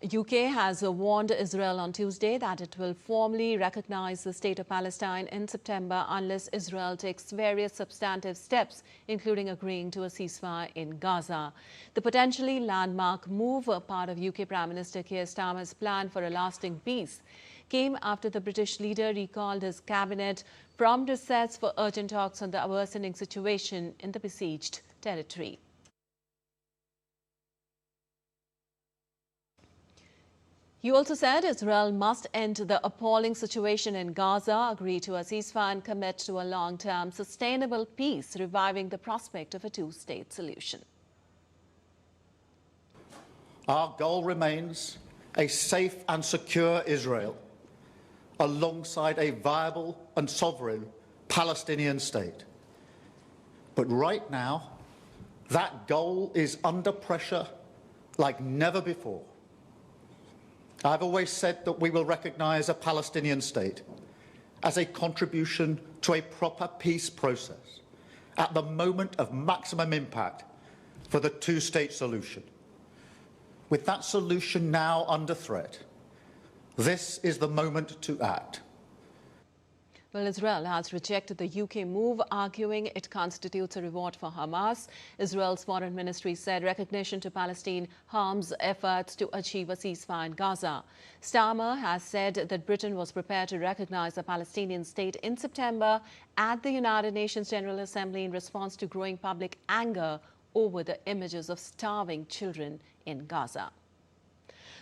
UK has warned Israel on Tuesday that it will formally recognize the state of Palestine in September unless Israel takes various substantive steps, including agreeing to a ceasefire in Gaza. The potentially landmark move, a part of UK Prime Minister Keir Starmer's plan for a lasting peace, came after the British leader recalled his cabinet from recess for urgent talks on the worsening situation in the besieged territory. He also said Israel must end the appalling situation in Gaza, agree to a ceasefire and commit to a long-term sustainable peace, reviving the prospect of a two-state solution. Our goal remains a safe and secure Israel alongside a viable and sovereign Palestinian state. But right now, that goal is under pressure like never before. I've always said that we will recognise a Palestinian state as a contribution to a proper peace process at the moment of maximum impact for the two-state solution. With that solution now under threat, this is the moment to act. Well, Israel has rejected the UK move, arguing it constitutes a reward for Hamas. Israel's foreign ministry said recognition to Palestine harms efforts to achieve a ceasefire in Gaza. Starmer has said that Britain was prepared to recognize a Palestinian state in September at the United Nations General Assembly in response to growing public anger over the images of starving children in Gaza.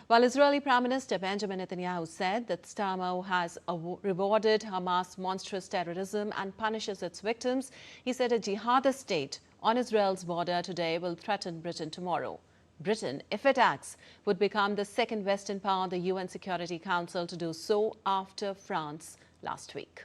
While Israeli Prime Minister Benjamin Netanyahu said that Starmer has rewarded Hamas' monstrous terrorism and punishes its victims, he said a jihadist state on Israel's border today will threaten Britain tomorrow. Britain, if it acts, would become the second Western power on the UN Security Council to do so after France last week.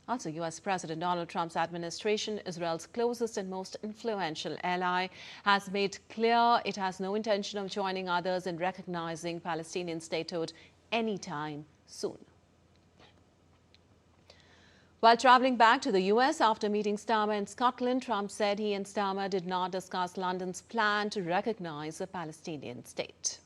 Also, U.S. President Donald Trump's administration, Israel's closest and most influential ally, has made clear it has no intention of joining others in recognizing Palestinian statehood anytime soon. While traveling back to the U.S. after meeting Starmer in Scotland, Trump said he and Starmer did not discuss London's plan to recognize a Palestinian state.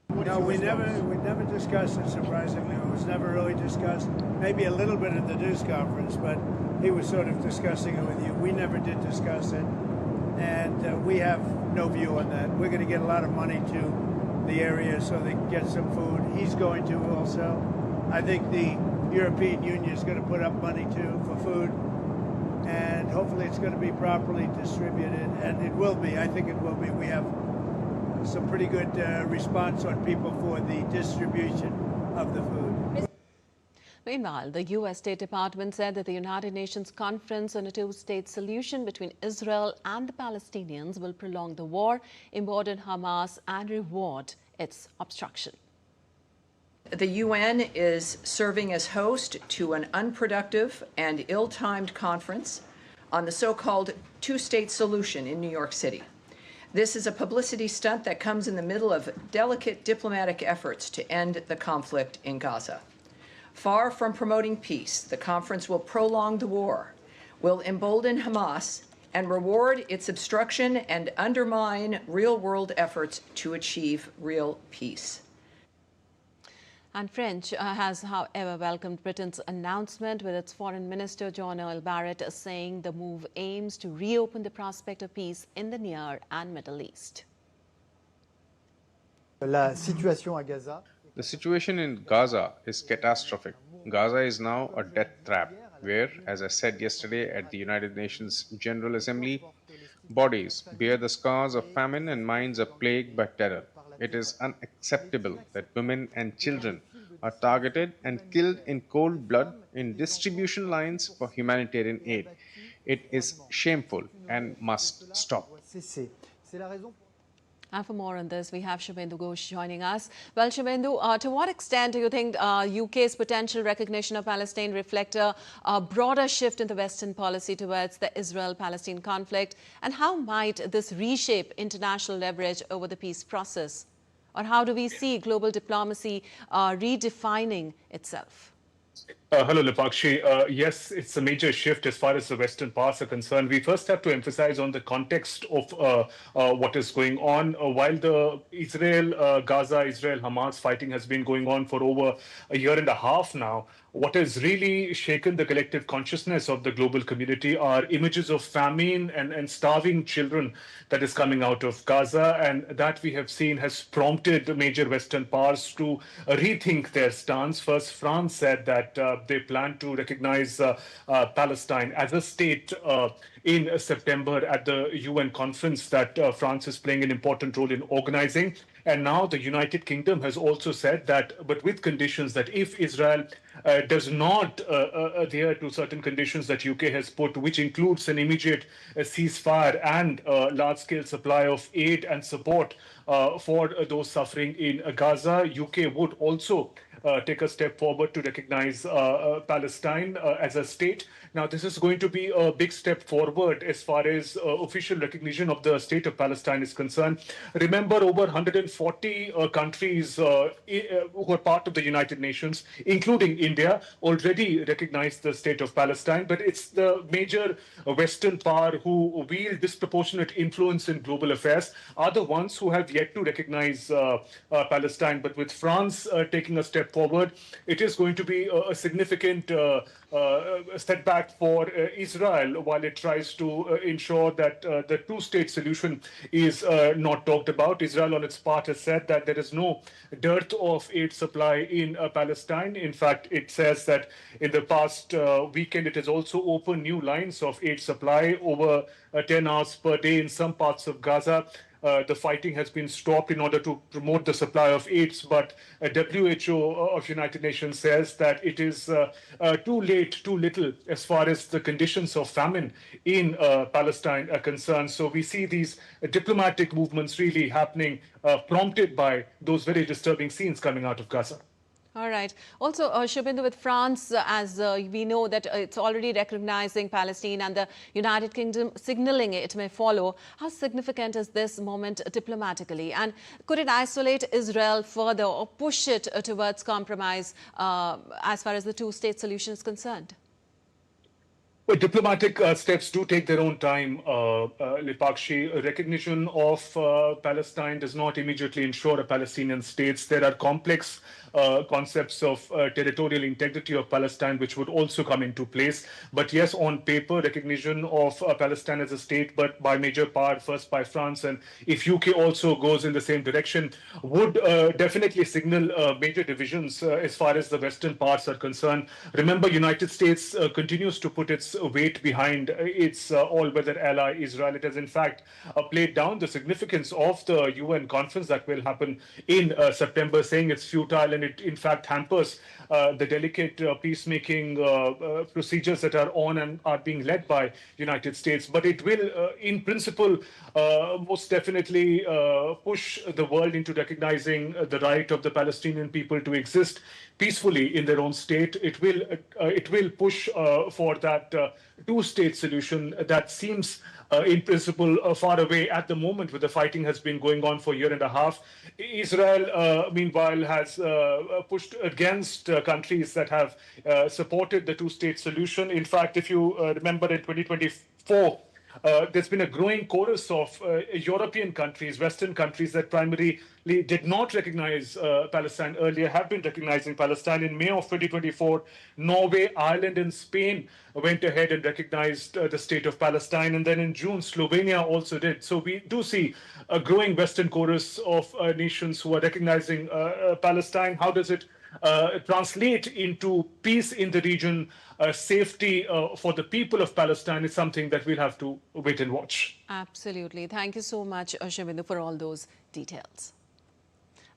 No, we never discussed it, surprisingly. It was never really discussed. Maybe a little bit at the news conference, but he was sort of discussing it with you. We never did discuss it, and we have no view on that. We're going to get a lot of money to the area so they can get some food. He's going to also. I think the European Union is going to put up money, too, for food, and hopefully it's going to be properly distributed, and it will be. I think it will be. We have some pretty good response on people for the distribution of the food. Meanwhile, the U.S. State Department said that the United Nations Conference on a two-state solution between Israel and the Palestinians will prolong the war, embolden Hamas and reward its obstruction. The UN is serving as host to an unproductive and ill-timed conference on the so-called two-state solution in New York City. This is a publicity stunt that comes in the middle of delicate diplomatic efforts to end the conflict in Gaza. Far from promoting peace, the conference will prolong the war, will embolden Hamas, and reward its obstruction and undermine real-world efforts to achieve real peace. And French has, however, welcomed Britain's announcement, with its Foreign Minister John Barrett saying the move aims to reopen the prospect of peace in the Near and Middle East. The situation in Gaza is catastrophic. Gaza is now a death trap where, as I said yesterday at the United Nations General Assembly, bodies bear the scars of famine and minds are plagued by terror. It is unacceptable that women and children are targeted and killed in cold blood in distribution lines for humanitarian aid. It is shameful and must stop. And for more on this, we have Shubhendu Ghosh joining us. Well, Shubhendu, to what extent do you think UK's potential recognition of Palestine reflect a broader shift in the Western policy towards the Israel-Palestine conflict? And how might this reshape international leverage over the peace process? Or how do we see global diplomacy redefining itself? Hello, Lipakshi. Yes, it's a major shift as far as the Western parts are concerned. We first have to emphasize on the context of what is going on. While the Gaza, Israel-Hamas fighting has been going on for over a year and a half now, what has really shaken the collective consciousness of the global community are images of famine and starving children that is coming out of Gaza. And that we have seen has prompted major Western powers to rethink their stance. First, France said that they plan to recognize Palestine as a state in September at the UN conference that France is playing an important role in organizing. And now the United Kingdom has also said that, but with conditions that if Israel does not adhere to certain conditions that UK has put, which includes an immediate ceasefire and large-scale supply of aid and support for those suffering in Gaza, UK would also take a step forward to recognize Palestine as a state. Now, this is going to be a big step forward as far as official recognition of the state of Palestine is concerned. Remember, over 140 countries who are part of the United Nations, including India, already recognized the state of Palestine. But it's the major Western power who wield disproportionate influence in global affairs are the ones who have yet to recognize Palestine. But with France taking a step forward, it is going to be a significant setback for Israel while it tries to ensure that the two-state solution is not talked about. Israel on its part has said that there is no dearth of aid supply in Palestine. In fact, it says that in the past weekend, it has also opened new lines of aid supply over 10 hours per day in some parts of Gaza. The fighting has been stopped in order to promote the supply of aids, but WHO of United Nations says that it is too late, too little as far as the conditions of famine in Palestine are concerned. So we see these diplomatic movements really happening, prompted by those very disturbing scenes coming out of Gaza. All right. Also, Shubhendu, with France, as we know that it's already recognizing Palestine and the United Kingdom signaling it may follow, how significant is this moment diplomatically? And could it isolate Israel further or push it towards compromise as far as the two-state solution is concerned? Well, diplomatic steps do take their own time, Lipakshi. Recognition of Palestine does not immediately ensure a Palestinian state. There are complex concepts of territorial integrity of Palestine, which would also come into place. But yes, on paper, recognition of Palestine as a state, but by major power, first by France, and if UK also goes in the same direction, would definitely signal major divisions as far as the Western parts are concerned. Remember, United States continues to put its weight behind its all-weather ally Israel. It has in fact played down the significance of the UN conference that will happen in September, saying it's futile and it in fact hampers the delicate peacemaking procedures that are on and are being led by United States. But it will, in principle, most definitely push the world into recognizing the right of the Palestinian people to exist peacefully in their own state. It will push for that two-state solution that seems in principle far away at the moment, where the fighting has been going on for a year and a half. Israel, meanwhile, has pushed against countries that have supported the two-state solution. In fact, if you remember in 2024, there's been a growing chorus of European countries, Western countries that primarily did not recognize Palestine earlier, have been recognizing Palestine. In May of 2024, Norway, Ireland, and Spain went ahead and recognized the state of Palestine. And then in June, Slovenia also did. So we do see a growing Western chorus of nations who are recognizing Palestine. How does it translate into peace in the region, safety for the people of Palestine is something that we'll have to wait and watch. Absolutely. Thank you so much, Shubhendu, for all those details.